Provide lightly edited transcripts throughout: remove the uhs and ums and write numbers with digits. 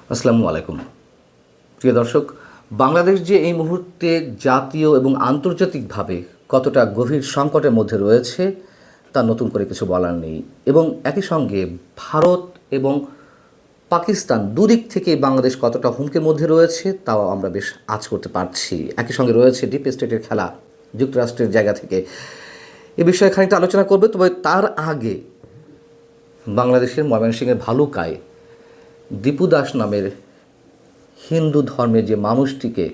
আসসালামু আলাইকুম প্রিয় দর্শক। বাংলাদেশ যে এই মুহূর্তে জাতীয় এবং আন্তর্জাতিকভাবে কতটা গভীর সংকটের মধ্যে রয়েছে তা নতুন করে কিছু বলার নেই, এবং একই সঙ্গে ভারত এবং পাকিস্তান দুদিক থেকে বাংলাদেশ কতটা হুমকির মধ্যে রয়েছে তাও আমরা বেশ আঁচ করতে পারছি। একই সঙ্গে রয়েছে ডিপ স্টেটের খেলা যুক্তরাষ্ট্রের জায়গা থেকে। এ বিষয়ে খানিকটা আলোচনা করবে, তবে তার আগে বাংলাদেশের ময়মনসিংহের ভালুকায় দীপু দাস নামের হিন্দু ধর্মের যে মানুষটিকে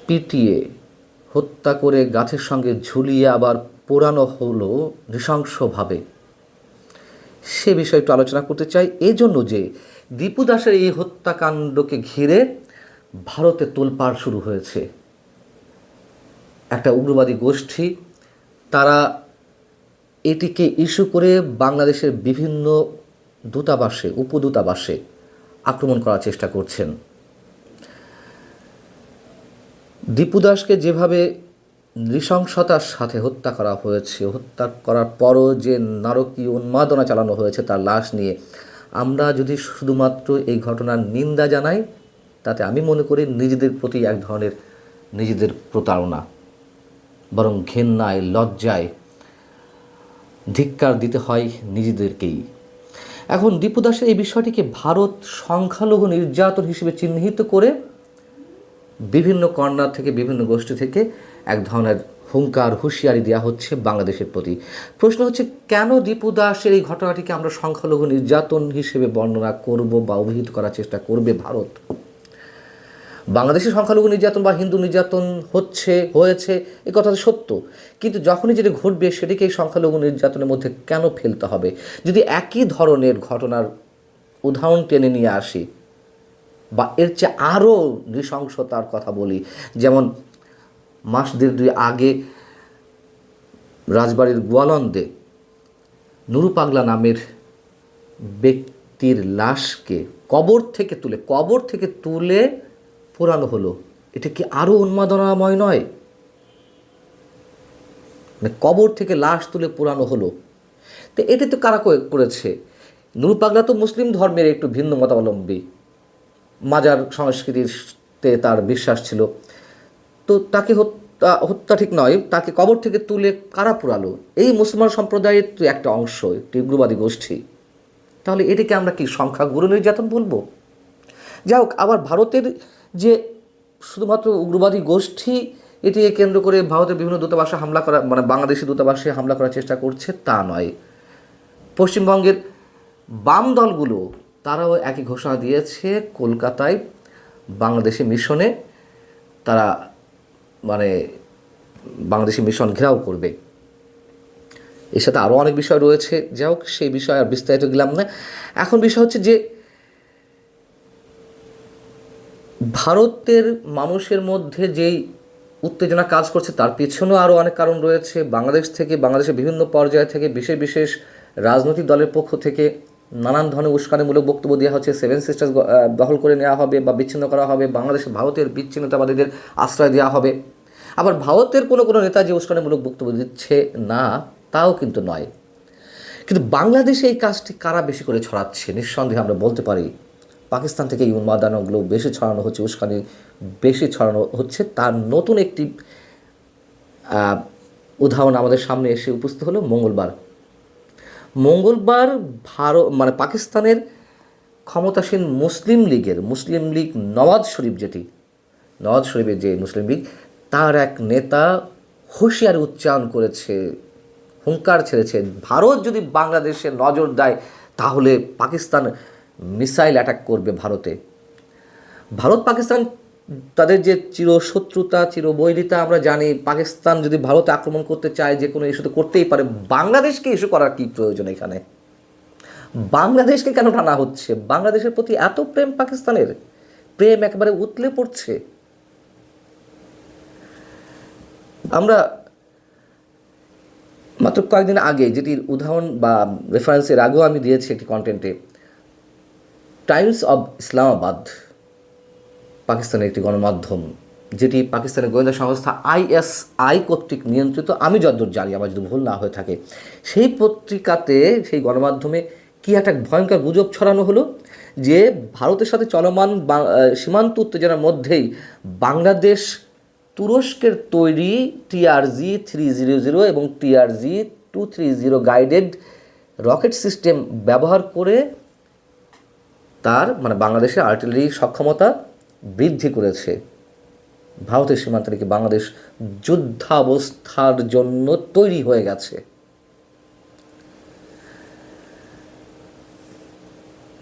পিটিয়ে হত্যা করে গাছের সঙ্গে ঝুলিয়ে আবার পোড়ানো হলো নৃশংসভাবে, সে বিষয়ে একটু আলোচনা করতে চাই। এই জন্য যে দীপু দাসের এই হত্যাকাণ্ডকে ঘিরে ভারতে তোলপাড় শুরু হয়েছে। একটা উগ্রবাদী গোষ্ঠী তারা এটিকে ইস্যু করে বাংলাদেশের বিভিন্ন দূতাবাসে উপদূতাবাসে আক্রমণ করার চেষ্টা করছেন। দীপু দাসকে যেভাবে নৃশংসতার সাথে হত্যা করা হয়েছে, হত্যা করার পরও যে নারকীয় উন্মাদনা চালানো হয়েছে তার লাশ নিয়ে, আমরা যদি শুধুমাত্র এই ঘটনার নিন্দা জানাই তাতে আমি মনে করি নিজেদের প্রতি এক ধরনের নিজেদের প্রতারণা, বরং ঘেন্নায় লজ্জায় ধিক্কার দিতে হয় নিজেদেরকেই। এখন দীপু দাসের এই বিষয়টিকে ভারত সংখ্যালঘু নির্যাতন হিসেবে চিহ্নিত করে বিভিন্ন কর্নার থেকে বিভিন্ন গোষ্ঠী থেকে এক ধরনের হুঙ্কার হুঁশিয়ারি দেওয়া হচ্ছে বাংলাদেশের প্রতি। প্রশ্ন হচ্ছে, কেন দীপু দাসের এই ঘটনাটিকে আমরা সংখ্যালঘু নির্যাতন হিসেবে বর্ণনা করব বা অভিহিত করার চেষ্টা করবে ভারত? বাংলাদেশে সংখ্যালঘু নির্যাতন বা হিন্দু নির্যাতন হয়েছে এ কথা সত্য, কিন্তু যখনই যেটা ঘটবে সেটিকে এই সংখ্যালঘু নির্যাতনের মধ্যে কেন ফেলতে হবে? যদি একই ধরনের ঘটনার উদাহরণ টেনে নিয়ে আসি বা এর চেয়ে আরও নৃশংসতার কথা বলি, যেমন মাস দেড় দুই আগে রাজবাড়ির গোয়ালন্দে নুরু পাগলা নামের ব্যক্তির লাশকে কবর থেকে তুলে পোড়ানো হলো। এটা কি আরও উন্মাদনাময় নয়? মানে কবর থেকে লাশ তুলে পোড়ানো হলো, তো এটা তো কারা করেছে? নুরু পাগলা তো মুসলিম ধর্মের একটু ভিন্ন মতাবলম্বী, মাজার সংস্কৃতিতে তার বিশ্বাস ছিল, তো তাকে হত্যা ঠিক নয়, তাকে কবর থেকে তুলে কারা পোড়ালো? এই মুসলমান সম্প্রদায়ের তো একটা অংশ, একটি উগ্রবাদী গোষ্ঠী। তাহলে এটিকে আমরা কি সংখ্যাগুরু নির্যাতন বলবো? যাই হোক, আবার ভারতের যে শুধুমাত্র উগ্রবাদী গোষ্ঠী এটিকে কেন্দ্র করে ভারতের বিভিন্ন দূতাবাসে হামলা করা, মানে বাংলাদেশি দূতাবাসে হামলা করার চেষ্টা করছে তা নয়। পশ্চিমবঙ্গের বাম দলগুলো তারাও একই ঘোষণা দিয়েছে, কলকাতায় বাংলাদেশি মিশনে তারা বাংলাদেশি মিশন ঘেরাও করবে। এর সাথে আরও অনেক বিষয় রয়েছে, যাই হোক সেই বিষয়ে আর বিস্তারিত গেলাম না। এখন বিষয় হচ্ছে যে ভারতের মানুষের মধ্যে যেই উত্তেজনা কাজ করছে তার পিছনেও আরও অনেক কারণ রয়েছে। বাংলাদেশের বিভিন্ন পর্যায় থেকে বিশেষ রাজনৈতিক দলের পক্ষ থেকে নানান ধরনের উস্কানিমূলক বক্তব্য দেওয়া হচ্ছে। সেভেন সিস্টার্স দখল করে নেওয়া হবে বা বিচ্ছিন্ন করা হবে, বাংলাদেশে ভারতের বিচ্ছিন্নতাবাদীদের আশ্রয় দেওয়া হবে। আবার ভারতের কোনো নেতা যে উস্কানিমূলক বক্তব্য দিচ্ছে না তাও কিন্তু নয়। কিন্তু বাংলাদেশে এই কাজটি কারা বেশি করে ছড়াচ্ছে? নিঃসন্দেহে আমরা বলতে পারি পাকিস্তান থেকে এই উন্মাদনাগুলো বেশি ছড়ানো হচ্ছে, উস্কানি বেশি ছড়ানো হচ্ছে। তার নতুন একটি উদাহরণ আমাদের সামনে এসে উপস্থিত হলো মঙ্গলবার পাকিস্তানের ক্ষমতাসীন মুসলিম লীগ নওয়াজ শরীফের যে মুসলিম লীগ, তার এক নেতা হুঁশিয়ারি উচ্চারণ করেছে, হুঙ্কার ছেড়েছে, ভারত যদি বাংলাদেশে নজর দেয় তাহলে পাকিস্তান মিসাইল অ্যাটাক করবে ভারত পাকিস্তান তাদের যে চিরশত্রুতা চিরবৈরিতা আমরা জানি। পাকিস্তান যদি ভারতে আক্রমণ করতে চায় যে কোনো ইস্যুতে করতেই পারে, বাংলাদেশকে ইস্যু করার কী প্রয়োজন? এখানে বাংলাদেশকে কেন টানা হচ্ছে? বাংলাদেশের প্রতি এত প্রেম পাকিস্তানের, প্রেম একেবারে উতলে পড়ছে। আমরা মাত্র কয়েকদিন আগে যেটির উদাহরণ বা রেফারেন্সের আগেও আমি দিয়েছি একটি কন্টেন্টে, টাইমস অব ইসলামাবাদ পাকিস্তানের একটি গণমাধ্যম, যেটি পাকিস্তানের গোয়েন্দা সংস্থা ISI কর্তৃক নিয়ন্ত্রিত, আমি যতদূর জানি, আমার যদি ভুল না হয়ে থাকে, সেই পত্রিকাতে সেই গণমাধ্যমে কি একটা ভয়ঙ্কর গুজব ছড়ানো হলো যে ভারতের সাথে চলমান সীমান্ত উত্তেজনার মধ্যেই বাংলাদেশ তুরস্কের তৈরি TRZ-300 এবং TRZ-230 গাইডেড রকেট সিস্টেম ব্যবহার করে তার বাংলাদেশের আর্টিলারি সক্ষমতা বৃদ্ধি করেছে। ভারতের সীমান্ত থেকে বাংলাদেশ যুদ্ধাবস্থার জন্য তৈরি হয়ে গেছে।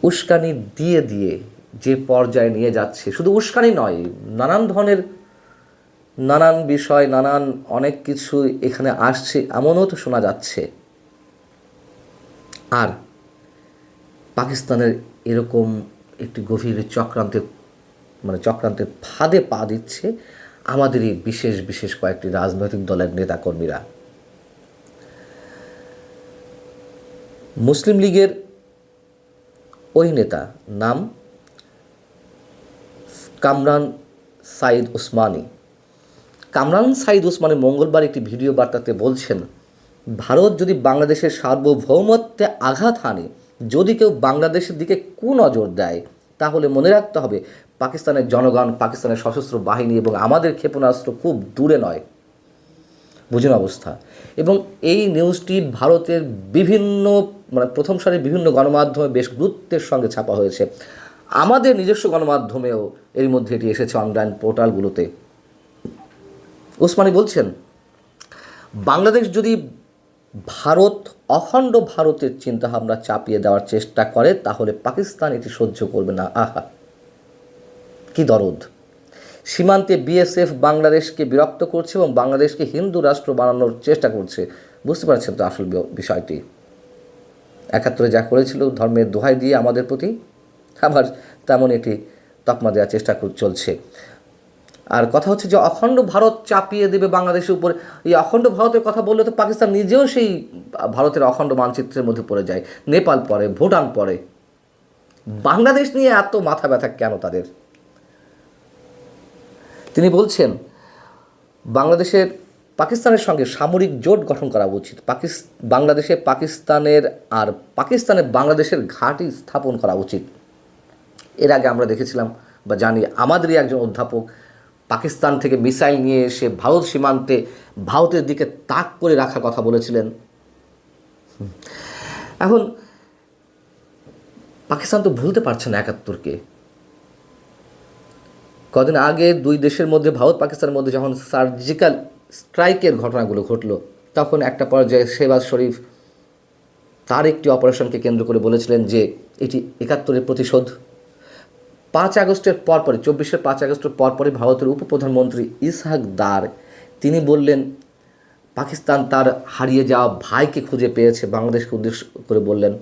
উস্কানি দিয়ে দিয়ে যে পর্যায়ে নিয়ে যাচ্ছে, শুধু উস্কানি নয়, নানান ধরনের নানান বিষয় নানান অনেক কিছু এখানে আসছে এমনও তো শোনা যাচ্ছে। আর পাকিস্তানের এরকম একটি গভীর চক্রান্তের ফাঁদে পা দিচ্ছে আমাদেরই বিশেষ বিশেষ কয়েকটি রাজনৈতিক দলের নেতাকর্মীরা। মুসলিম লীগের ওই নেতা নাম কামরান সাইদ ওসমানী। কামরান সাইদ ওসমানী মঙ্গলবার একটি ভিডিও বার্তাতে বলছেন, ভারত যদি বাংলাদেশের সার্বভৌমত্বে আঘাত হানে, যদি কেউ বাংলাদেশের দিকে কুনজর দেয়, তাহলে মনে রাখতে হবে পাকিস্তানের জনগণ, পাকিস্তানের সশস্ত্র বাহিনী এবং আমাদের ক্ষেপণাস্ত্র খুব দূরে নয়। বুঝুন অবস্থা। এবং এই নিউজটি ভারতের বিভিন্ন প্রথম সারির বিভিন্ন গণমাধ্যমে বেশ গুরুত্বের সঙ্গে ছাপা হয়েছে। আমাদের নিজস্ব গণমাধ্যমেও এর মধ্যে এটি এসেছে অনলাইন পোর্টালগুলোতে। ওসমানী বলছেন, বাংলাদেশ যদি অখণ্ড ভারতের চিন্তাভাবনা চাপিয়ে দেওয়ার চেষ্টা করে, তাহলে পাকিস্তান এটি সহ্য করবে না। আহা, কি দরদ! সীমান্তে BSF বাংলাদেশকে বিরক্ত করছে এবং বাংলাদেশকে হিন্দু রাষ্ট্র বানানোর চেষ্টা করছে। বুঝতে পারছেন তো আসল বিষয়টি? 71-এ যা করেছিল ধর্মের দোহাই দিয়ে আমাদের প্রতি, আবার তেমন একটি তকমা দেওয়ার চেষ্টা চলছে। আর কথা হচ্ছে যে অখণ্ড ভারত চাপিয়ে দেবে বাংলাদেশের উপরে। এই অখণ্ড ভারতের কথা বললে তো পাকিস্তান নিজেও সেই ভারতের অখণ্ড মানচিত্রের মধ্যে পড়ে যায়। নেপাল পড়ে, ভুটান পড়ে। বাংলাদেশ নিয়ে এত মাথা ব্যথা কেন তাদের? তিনি বলছেন, পাকিস্তানের সঙ্গে সামরিক জোট গঠন করা উচিত। পাকিস্তানে বাংলাদেশের ঘাঁটি স্থাপন করা উচিত। এর আগে আমরা দেখেছিলাম বা জানি, আমাদেরই একজন অধ্যাপক পাকিস্তান থেকে মিসাইল নিয়ে এসে ভারত সীমান্তে ভারতের দিকে তাক করে রাখার কথা বলেছিলেন। এখন পাকিস্তান তো ভুলতে পারছে না 71-কে। কদিন আগে দুই দেশের মধ্যে, ভারত পাকিস্তানের মধ্যে যখন সার্জিক্যাল স্ট্রাইকের ঘটনাগুলো ঘটলো, তখন একটা পর্যায়ে শেহবাজ শরীফ তার একটি অপারেশনকে কেন্দ্র করে বলেছিলেন যে এটি 71-এর প্রতিশোধ। 5 আগস্টের পরপরই, 24-এর 5 আগস্টের পরপরই ভারতের উপপ্রধানমন্ত্রী ইসহাক দার তিনি বললেন, পাকিস্তান তার হারিয়ে যাওয়া ভাইকে খুঁজে পেয়েছে, বাংলাদেশকে উদ্দেশ্য করে বললেন।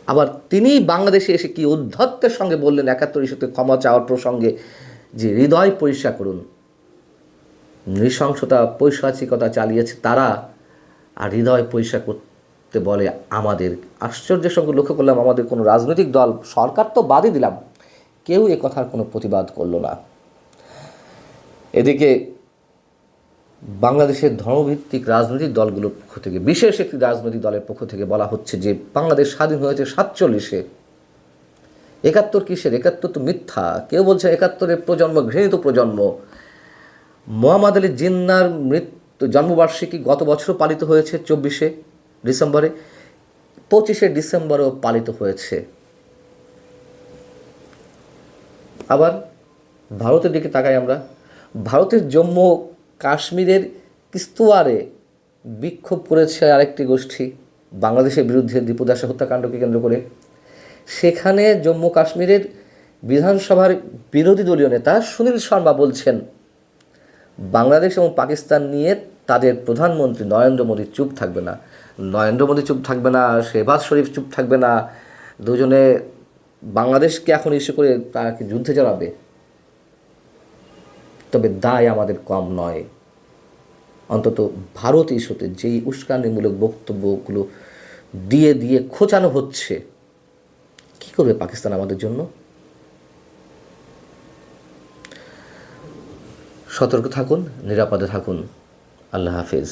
আবার তিনি বাংলাদেশে এসে কি উদ্ধত্তের সঙ্গে বললেন 71 ইস্যুতে ক্ষমা চাওয়ার প্রসঙ্গে, যে হৃদয় পরিষ্কার করুন। নৃশংসতা, পৈশাচিকতা চালিয়েছে তারা, আর হৃদয় পরিষ্কার করতে বলে আমাদের। আশ্চর্যের সঙ্গে লক্ষ্য করলাম, আমাদের কোনো রাজনৈতিক দল, সরকার তো বাদই দিলাম, কেউ এ কথার কোনো প্রতিবাদ করল না। এদিকে বাংলাদেশের ধর্মভিত্তিক রাজনৈতিক দলগুলোর পক্ষ থেকে, বিশেষ একটি রাজনৈতিক দলের পক্ষ থেকে বলা হচ্ছে যে বাংলাদেশ স্বাধীন হয়েছে 47-এ। 71 কিসের? 71 তো মিথ্যা। কেউ বলছে 71-এর প্রজন্ম ঘৃণিত প্রজন্ম। মোহাম্মদ আলী জিন্নার জন্মবার্ষিকী গত বছরও পালিত হয়েছে 24শে ডিসেম্বরে, 25শে ডিসেম্বরেও পালিত হয়েছে। আবার ভারতের দিকে তাকাই আমরা। ভারতের জম্মু কাশ্মীরের কিস্তওয়ারে বিক্ষোভ করেছে আরেকটি গোষ্ঠী বাংলাদেশের বিরুদ্ধে দীপু দাসের হত্যাকাণ্ডকে কেন্দ্র করে। সেখানে জম্মু কাশ্মীরের বিধানসভার বিরোধী দলীয় নেতা সুনীল শর্মা বলছেন, বাংলাদেশ এবং পাকিস্তান নিয়ে তাদের প্রধানমন্ত্রী নরেন্দ্র মোদী চুপ থাকবে না। নরেন্দ্র মোদী চুপ থাকবে না, শেহবাজ শরীফ চুপ থাকবে না। দুজনে বাংলাদেশকে এখন ইস্যু করে তাকে যুদ্ধে জড়াবে। তবে দায় আমাদের কম নয়। অন্তত ভারত ইস্যুতে যেই উস্কানিমূলক বক্তব্যগুলো দিয়ে দিয়ে খোঁচানো হচ্ছে, কী করবে পাকিস্তান আমাদের জন্য? সতর্ক থাকুন, নিরাপদে থাকুন। আল্লাহ হাফেজ।